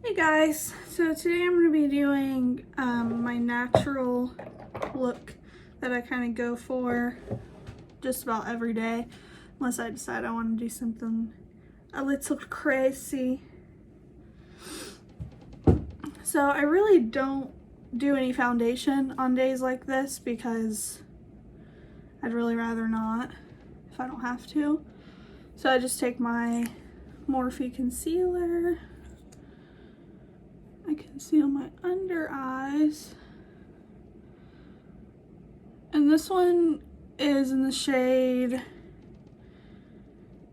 Hey guys, so today I'm going to be doing my natural look that I kind of go for just about every day, unless I decide I want to do something a little crazy. So I really don't do any foundation on days like this because I'd really rather not if I don't have to. So I just take my Morphe concealer. I conceal my under eyes. And this one is in the shade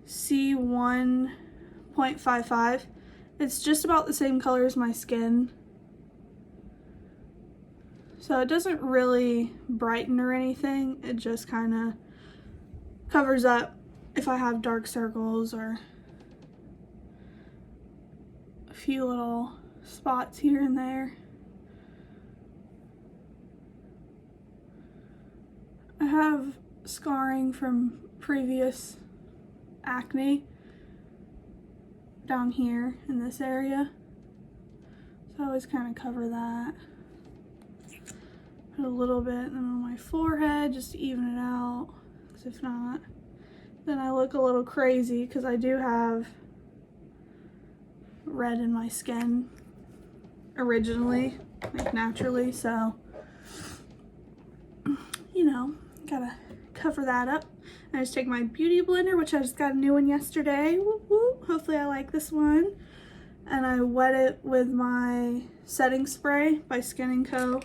C1.55. It's just about the same color as my skin. So it doesn't really brighten or anything. It just kind of covers up if I have dark circles or a few little spots here and there. I have scarring from previous acne down here in this area, so I always kind of cover that. Put a little bit on my forehead just to even it out, because if not, then I look a little crazy because I do have red in my skin originally, like naturally, so you know, gotta cover that up. I just take my beauty blender, which I just got a new one yesterday. Woo woo. Hopefully I like this one. And I wet it with my setting spray by Skin & Co.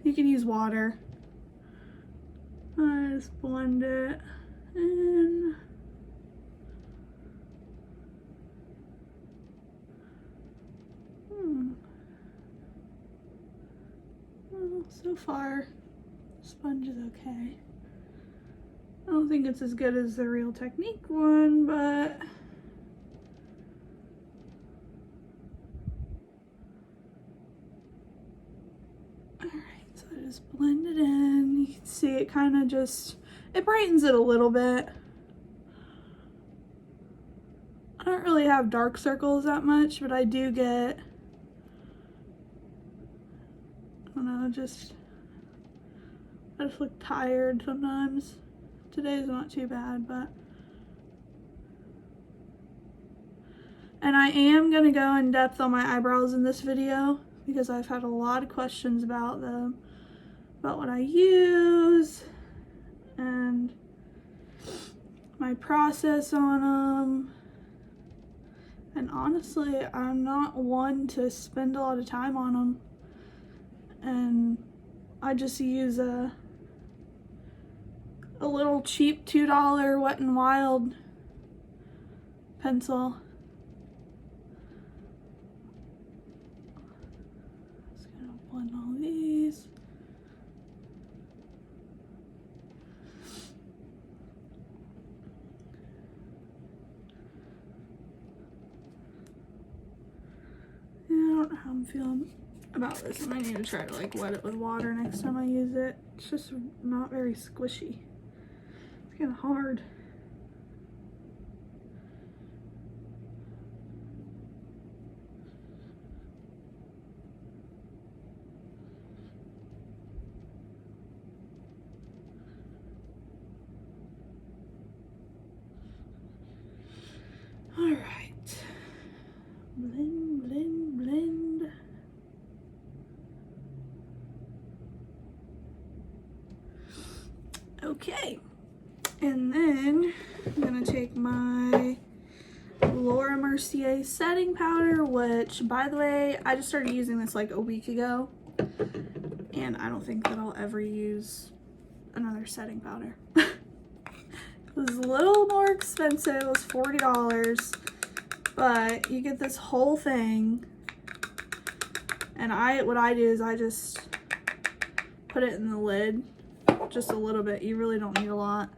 You can use water. I just blend it in. Well, so far, sponge is okay. I don't think it's as good as the Real Technique one, but alright, so I just blend it in. You can see it kind of just, it brightens it a little bit. I don't really have dark circles that much, but I do get, I don't know, I just look tired sometimes. Today's not too bad, but. And I am gonna go in depth on my eyebrows in this video because I've had a lot of questions about them, about what I use and my process on them. And honestly, I'm not one to spend a lot of time on them. And I just use a little cheap $2 Wet n Wild pencil. Just gonna blend all these. Yeah, I don't know how I'm feeling about this. I might need to try to like wet it with water next time I use it. It's just not very squishy. It's kind of hard. All right. Blend, blend, blend. Okay. And then I'm gonna take my Laura Mercier setting powder, which, by the way, I just started using this like a week ago, and I don't think that I'll ever use another setting powder. It was a little more expensive. It was $40, but you get this whole thing, and what I do is I just put it in the lid just a little bit. You really don't need a lot.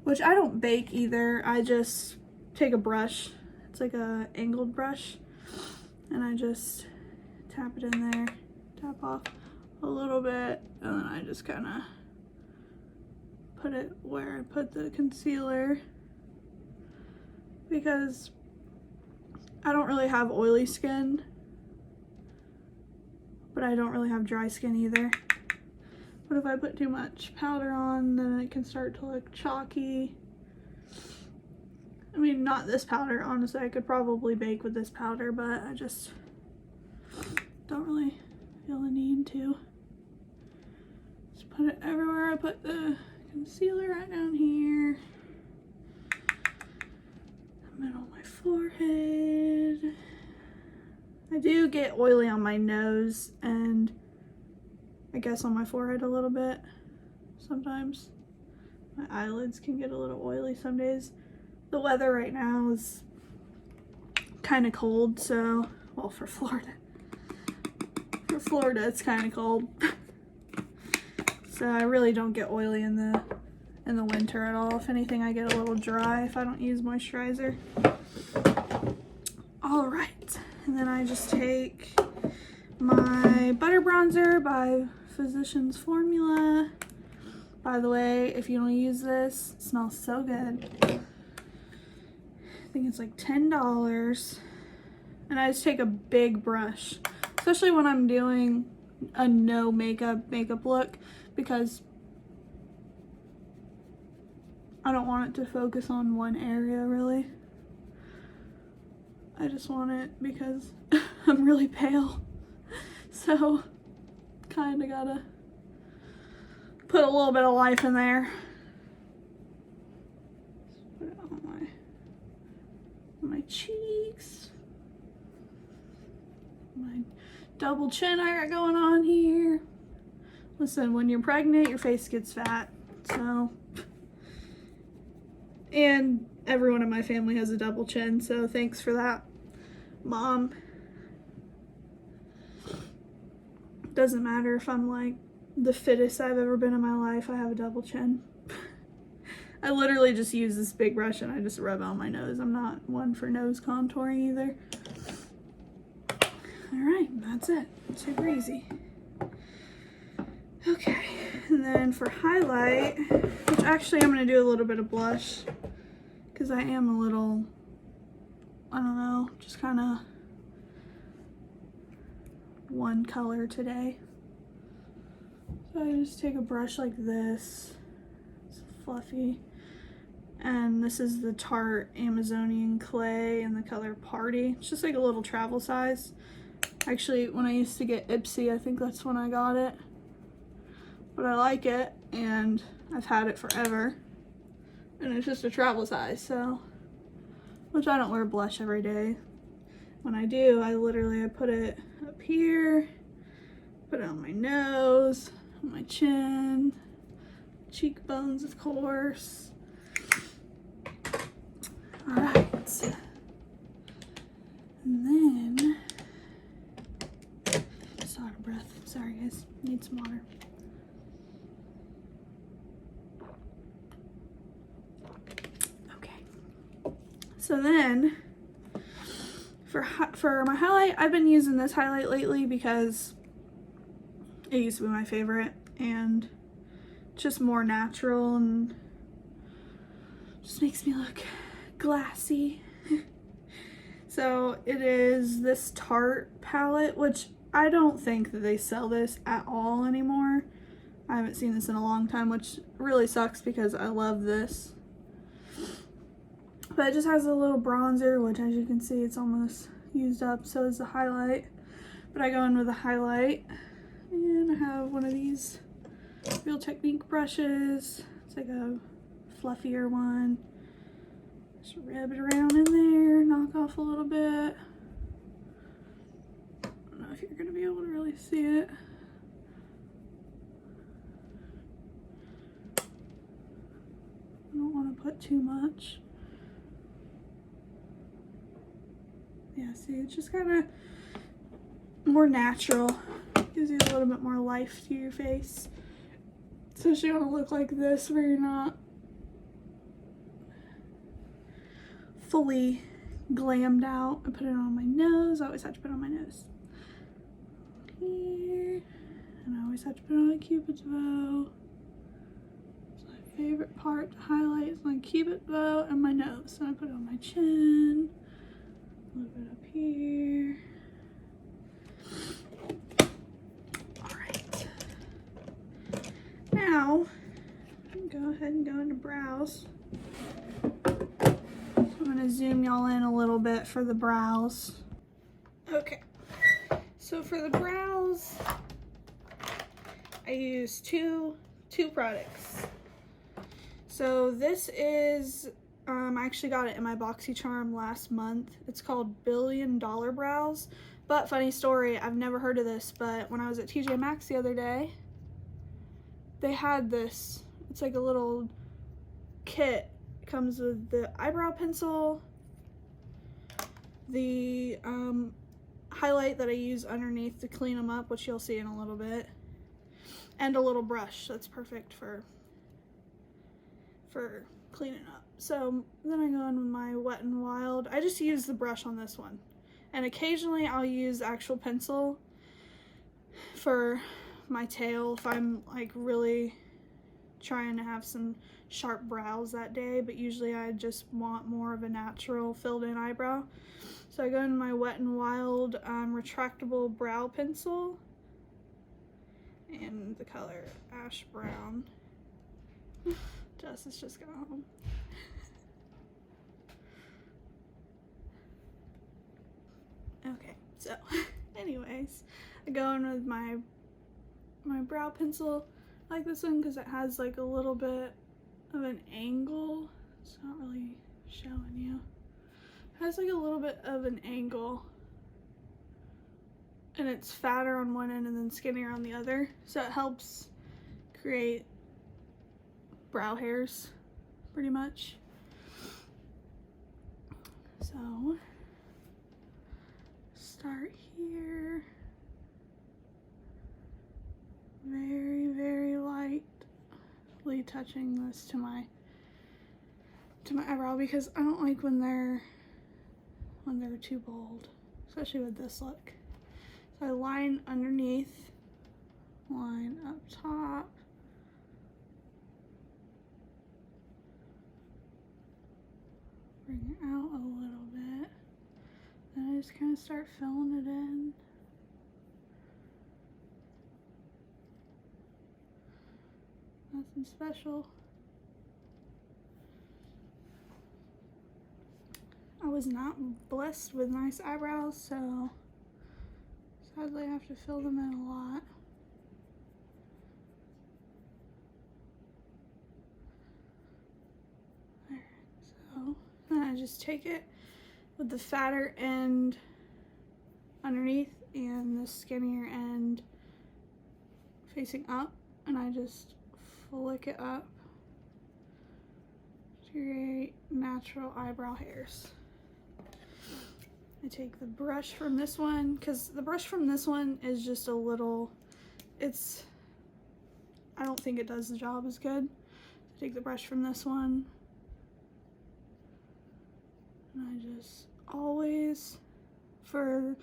Which I don't bake either. I just take a brush. It's like a angled brush. And I just tap it in there. Tap off a little bit. And then I just kind of put it where I put the concealer. Because I don't really have oily skin, but I don't really have dry skin either. But if I put too much powder on, then it can start to look chalky. I mean, not this powder, honestly. I could probably bake with this powder, but I just don't really feel the need to. Just put it everywhere. I put the concealer right down here. Middle of my forehead. I do get oily on my nose and I guess on my forehead a little bit sometimes. My eyelids can get a little oily some days. The weather right now is kind of cold, so, well, for Florida. For Florida, it's kind of cold. So I really don't get oily in the winter at all. If anything, I get a little dry if I don't use moisturizer. All right, and then I just take my butter bronzer by Physicians Formula. By the way, if you don't use this, it smells so good. I think it's like $10. And I just take a big brush, especially when I'm doing a no makeup look, because I don't want it to focus on one area really. I just want it because I'm really pale. So kind of gotta put a little bit of life in there. Put it on my cheeks. My double chin I got going on here. Listen, when you're pregnant, your face gets fat, so. And everyone in my family has a double chin, so thanks for that, Mom. Doesn't matter if I'm like the fittest I've ever been in my life, I have a double chin. I literally just use this big brush and I just rub it on my nose. I'm not one for nose contouring either. Alright, that's it. Super easy. Okay, and then for highlight, which actually I'm going to do a little bit of blush because I am a little, I don't know, just kind of one color today. So I just take a brush like this. It's fluffy. And this is the Tarte Amazonian Clay in the color Party. It's just like a little travel size. Actually, when I used to get Ipsy, I think that's when I got it. But I like it, and I've had it forever. And it's just a travel size, so. Which I don't wear blush every day. When I do, I put it up here, put it on my nose, on my chin, cheekbones, of course. All right. And then, just out of breath. Sorry, guys. Need some water. So then, for my highlight, I've been using this highlight lately because it used to be my favorite, and it's just more natural and just makes me look glassy. So it is this Tarte palette, which I don't think that they sell this at all anymore. I haven't seen this in a long time, which really sucks because I love this. But it just has a little bronzer, which as you can see, it's almost used up. So is the highlight. But I go in with a highlight. And I have one of these Real Technique brushes. It's like a fluffier one. Just rub it around in there, knock off a little bit. I don't know if you're going to be able to really see it. I don't want to put too much. Yeah, see, it's just kind of more natural. Gives you a little bit more life to your face. So you want to look like this where you're not fully glammed out. I put it on my nose. I always have to put it on my nose. Here. And I always have to put it on my Cupid's bow. It's my favorite part to highlight is my Cupid's bow and my nose. And I put it on my chin. A little bit up here. All right. Now, go ahead and go into brows. I'm gonna zoom y'all in a little bit for the brows. Okay, so for the brows, I use two products. So this is, I actually got it in my BoxyCharm last month. It's called $1 Billion Brows. But funny story, I've never heard of this, but when I was at TJ Maxx the other day, they had this. It's like a little kit. It comes with the eyebrow pencil, the highlight that I use underneath to clean them up, which you'll see in a little bit, and a little brush that's perfect for cleaning up. So then I go in with my Wet n Wild. I just use the brush on this one, and occasionally I'll use actual pencil for my tail if I'm like really trying to have some sharp brows that day, but usually I just want more of a natural filled in eyebrow. So I go in my Wet n Wild retractable brow pencil in the color ash brown. Jess is just going home. Okay, so anyways, I go in with my brow pencil. I like this one because it has like a little bit of an angle. It's not really showing you. It has like a little bit of an angle, and it's fatter on one end and then skinnier on the other, so it helps create brow hairs pretty much. So start here, very lightly touching this to my eyebrow, because I don't like when they're too bold, especially with this look. So I line underneath, line up top, bring it out a little bit, then I just kind of start filling it in. Nothing special. I was not blessed with nice eyebrows, so sadly I have to fill them in a lot. There, so then I just take it with the fatter end underneath and the skinnier end facing up, and I just flick it up to create natural eyebrow hairs. I take the brush from this one, because the brush from this one is just a little, I don't think it does the job as good. I take the brush from this one, and I just always, for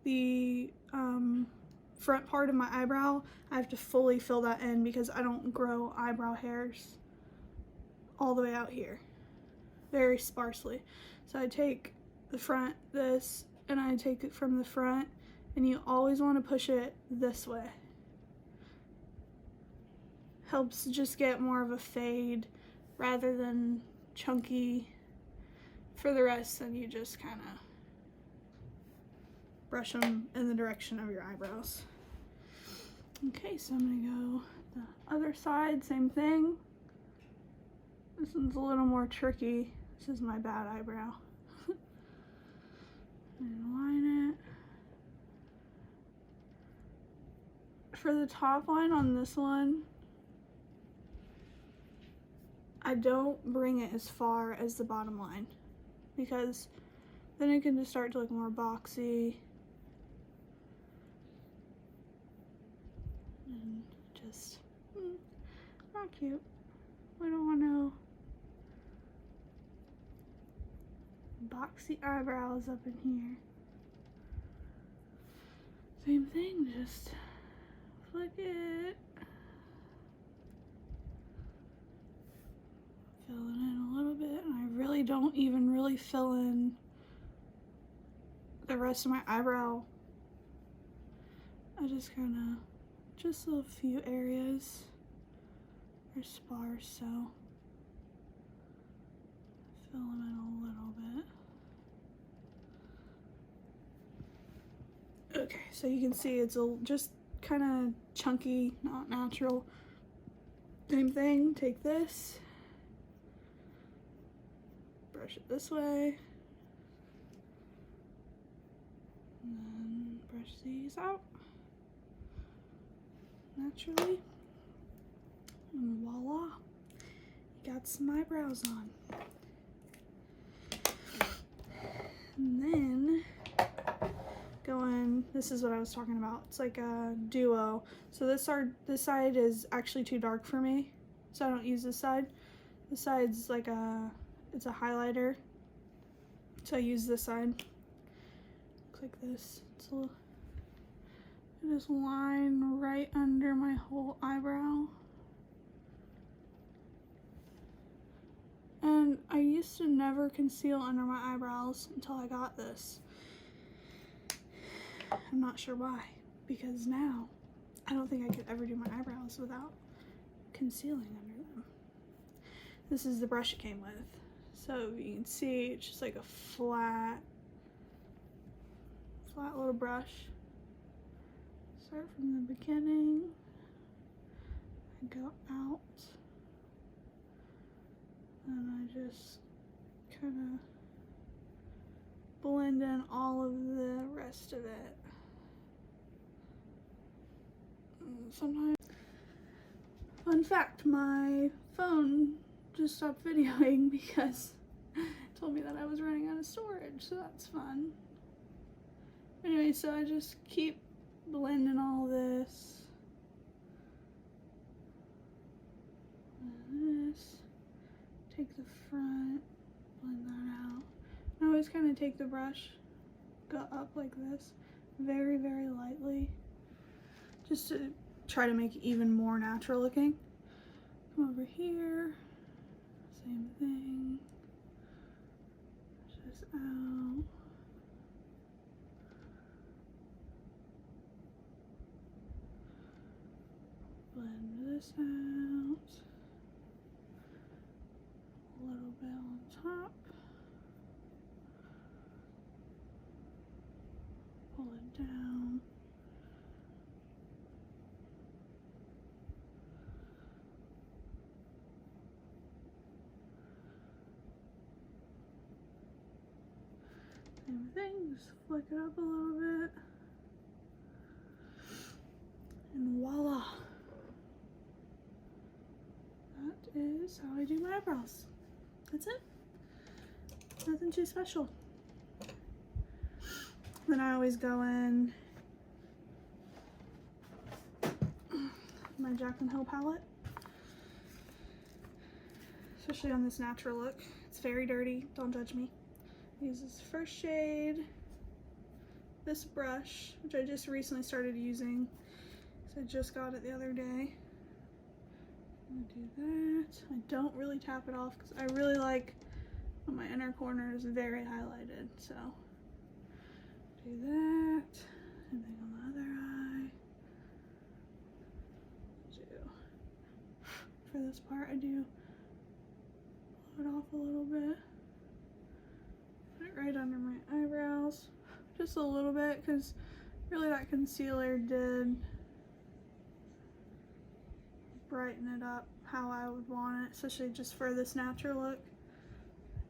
the front part of my eyebrow, I have to fully fill that in because I don't grow eyebrow hairs all the way out here, very sparsely. So I take the front, this, and I take it from the front, and you always want to push it this way. Helps just get more of a fade rather than chunky. For the rest, then you just kind of brush them in the direction of your eyebrows. Okay, so I'm gonna go the other side, same thing. This one's a little more tricky. This is my bad eyebrow. And line it. For the top line on this one, I don't bring it as far as the bottom line, because then it can just start to look more boxy and just not cute. We don't want no boxy eyebrows up in here. Same thing, just flick it, fill it in a little bit, and I really don't even really fill in the rest of my eyebrow, I just kind of, just a few areas are sparse, so fill them in a little bit. Okay, so you can see it's just kind of chunky, not natural. Same thing, take this, brush it this way, and then brush these out naturally, and voila, you got some eyebrows on. And then this is what I was talking about. It's like a duo. So this side is actually too dark for me, so I don't use this side. This side's like it's a highlighter, so I use this side. Looks like this. I just line right under my whole eyebrow. And I used to never conceal under my eyebrows until I got this. I'm not sure why, because now I don't think I could ever do my eyebrows without concealing under them. This is the brush it came with. So you can see it's just like a flat little brush. Start from the beginning and go out. And I just kind of blend in all of the rest of it. Sometimes, fun fact, my phone just stopped videoing because it told me that I was running out of storage, so that's fun. Anyway, so I just keep blending all this. And this. Take the front, blend that out. I always kind of take the brush, go up like this, very, very lightly, just to try to make it even more natural looking. Come over here, same thing, just out. Blend this out. A little bit on top. Pull it down. Same thing, just flick it up a little bit. And voila. That is how I do my eyebrows. That's it. Nothing too special. Then I always go in my Jaclyn Hill palette, especially on this natural look. It's very dirty, don't judge me. Use this first shade, this brush, which I just recently started using, because I just got it the other day. I'm gonna do that. I don't really tap it off because I really like when my inner corner is very highlighted, so do that. And then on the other eye, for this part I do pull it off a little bit, put it right under my eyebrows, just a little bit, because really that concealer did brighten it up how I would want it, especially just for this natural look.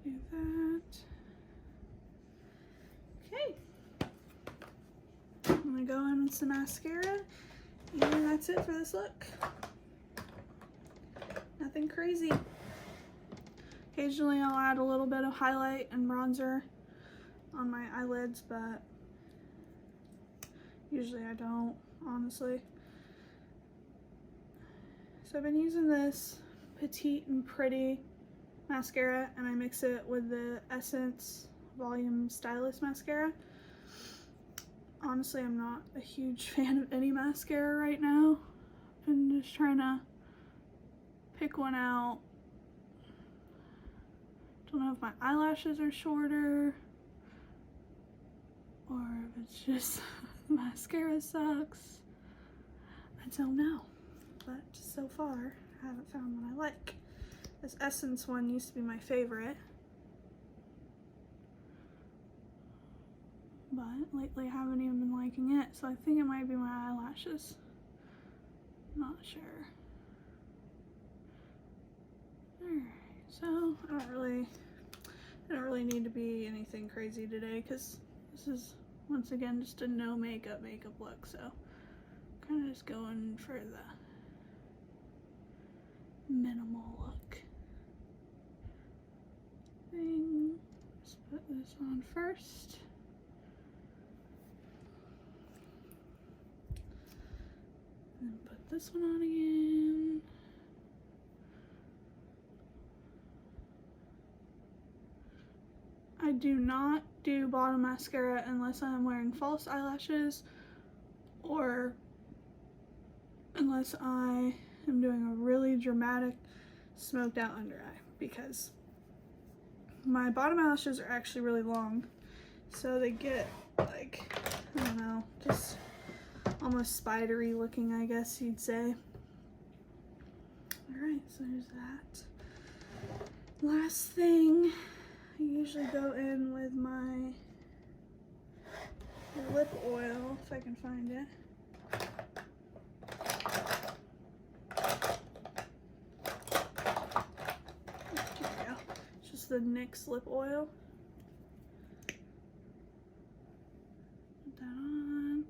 Do that. Okay. I'm gonna go in with some mascara, and that's it for this look. Nothing crazy. Occasionally I'll add a little bit of highlight and bronzer on my eyelids, but usually I don't, honestly. So I've been using this Petite and Pretty mascara, and I mix it with the Essence Volume Stylist mascara. Honestly, I'm not a huge fan of any mascara right now. I'm just trying to pick one out. Don't know if my eyelashes are shorter or It's just, mascara sucks. I don't know, but so far I haven't found one I like. This Essence one used to be my favorite, but lately I haven't even been liking it, so I think it might be my eyelashes. Not sure. Alright, so I don't really need to be anything crazy today because this is once again just a no makeup look, so kind of just going for the minimal look thing. Let's put this on first. And put this one on again. I do not do bottom mascara unless I'm wearing false eyelashes or unless I am doing a really dramatic smoked out under eye, because my bottom eyelashes are actually really long, so they get like, I don't know, just almost spidery looking, I guess you'd say. Alright, so there's that. Last thing, I usually go in with my lip oil, if I can find it. Here we go. It's just the NYX lip oil. Put that on.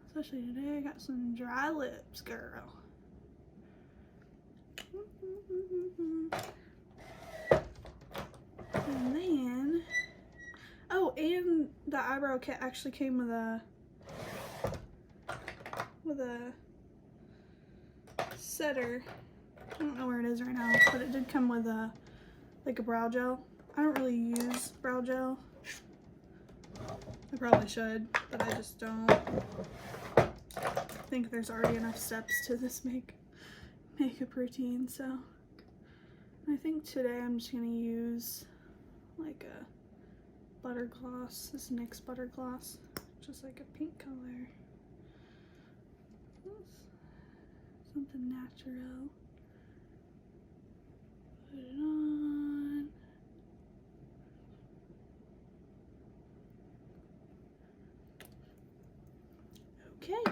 Especially today, I got some dry lips, girl. And then, oh, and the eyebrow kit actually came with a setter. I don't know where it is right now, but it did come with a brow gel. I don't really use brow gel. I probably should, but I just don't think there's already enough steps to this makeup routine, so I think today I'm just gonna use like a butter gloss, this NYX butter gloss, just like a pink color. Something natural. Put it on. Okay.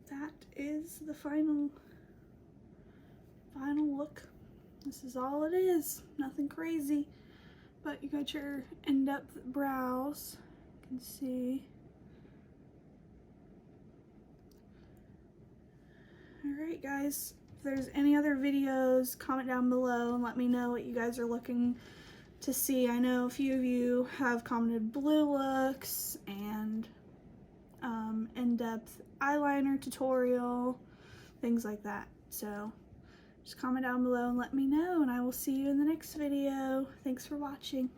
That is the final look. This is all it is. Nothing crazy. But you got your in-depth brows. You can see. Alright guys, if there's any other videos, comment down below and let me know what you guys are looking to see. I know a few of you have commented blue looks and in-depth eyeliner tutorial, things like that. So just comment down below and let me know, and I will see you in the next video. Thanks for watching.